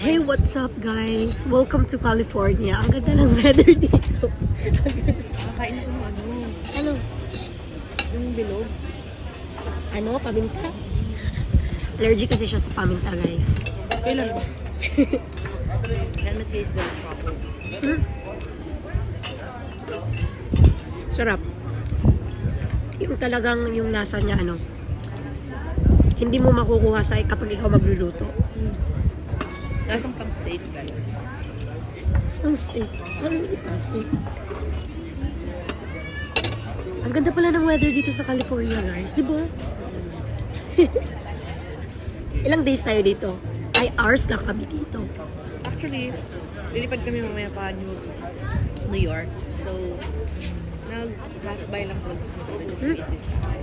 Hey, what's up guys? Welcome to California. Ang ganda ng weather dito. Kakain ako ng ano, Ano? yung bilog. Ano? Paminta? Allergic kasi siya sa paminta, guys. Kailan ba? Kailan na-taste the proper? Sarap. Yung talagang yung lasa niya, ano, hindi mo makukuha sa kapag ikaw magluluto. Lasang pang steak, guys. Ang steak. Ang steak. Ang ganda pala ng weather dito sa California, guys. Di ba? Ilang days tayo dito? Ay, hours lang kami dito. Actually, lilipad kami mamaya pa New York. So, nag-last by lang po. Just to eat this pasta.